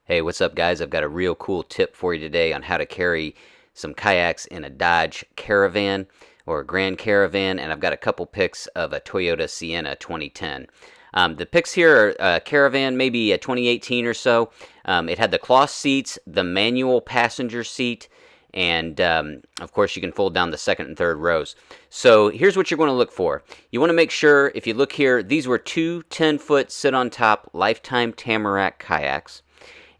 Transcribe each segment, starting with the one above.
Hey, what's up guys? I've got a real cool tip for you today on how to carry some kayaks in a Dodge Caravan or a Grand Caravan, and I've got a couple pics of a Toyota Sienna 2010. The pics here are a Caravan, maybe a 2018 or so. It had the cloth seats, the manual passenger seat, and of course you can fold down the second and third rows. So here's what you're going to look for. You want to make sure, if you look here, these were two 10-foot sit-on-top Lifetime Tamarack kayaks,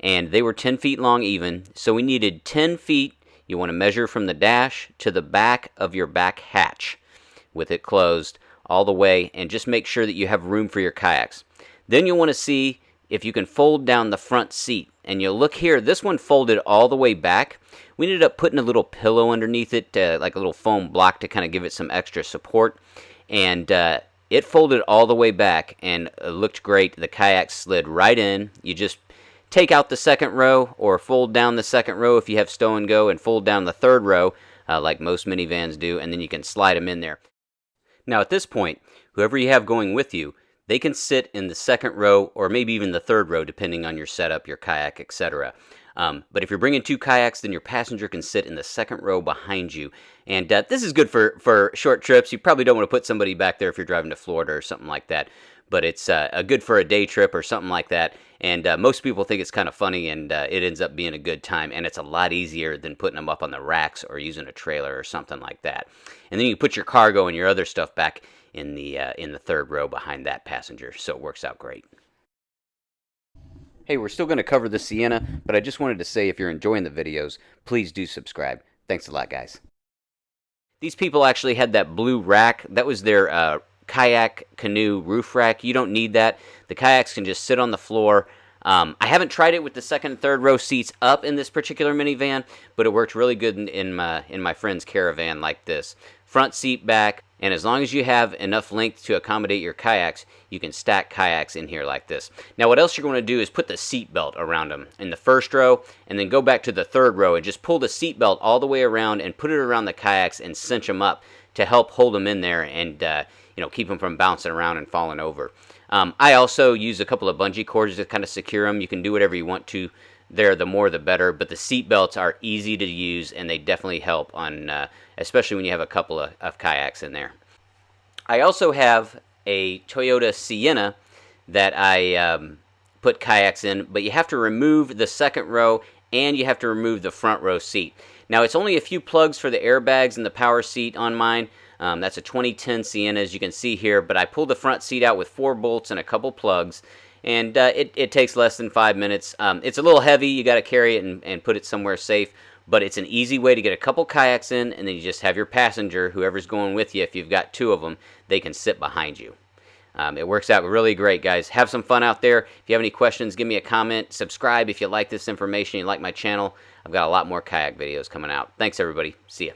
and they were 10 feet long even, so we needed 10 feet. You want to measure from the dash to the back of your back hatch with it closed all the way, and just make sure that you have room for your kayaks. Then you'll want to see if you can fold down the front seat, and you'll look here, this one folded all the way back. We ended up putting a little pillow underneath it, like a little foam block to kind of give it some extra support, and it folded all the way back and it looked great. The kayak slid right in. You just take out the second row or fold down the second row if you have stow and go, and fold down the third row like most minivans do, and then you can slide them in there. Now at this point, whoever you have going with you, they can sit in the second row or maybe even the third row depending on your setup, your kayak, etc. But if you're bringing two kayaks, then your passenger can sit in the second row behind you. And this is good for short trips. You probably don't want to put somebody back there if you're driving to Florida or something like that. But it's good for a day trip or something like that. And most people think it's kind of funny, and it ends up being a good time. And it's a lot easier than putting them up on the racks or using a trailer or something like that. And then you put your cargo and your other stuff back in the third row behind that passenger. So it works out great. Hey, we're still going to cover the Sienna, but I just wanted to say if you're enjoying the videos, please do subscribe. Thanks a lot, guys. These people actually had that blue rack. That was their kayak canoe roof rack. You don't need that. The kayaks can just sit on the floor. I haven't tried it with the second and third row seats up in this particular minivan, but it worked really good in my friend's Caravan like this. Front seat back, and as long as you have enough length to accommodate your kayaks, you can stack kayaks in here like this. Now what else you're going to do is put the seat belt around them in the first row, and then go back to the third row and just pull the seat belt all the way around and put it around the kayaks and cinch them up to help hold them in there and keep them from bouncing around and falling over. I also use a couple of bungee cords to kind of secure them. You can do whatever you want to there, the more the better, but the seat belts are easy to use and they definitely help on especially when you have a couple of kayaks in there. I also have a Toyota Sienna that I put kayaks in, but you have to remove the second row and you have to remove the front row seat. Now it's only a few plugs for the airbags and the power seat on mine. That's a 2010 Sienna, as you can see here, but I pulled the front seat out with 4 bolts and a couple plugs, and it takes less than 5 minutes. It's a little heavy. You got to carry it and put it somewhere safe, but it's an easy way to get a couple kayaks in, and then you just have your passenger, whoever's going with you, if you've got 2 of them, they can sit behind you. It works out really great, guys. Have some fun out there. If you have any questions, give me a comment. Subscribe if you like this information, you like my channel. I've got a lot more kayak videos coming out. Thanks, everybody. See ya.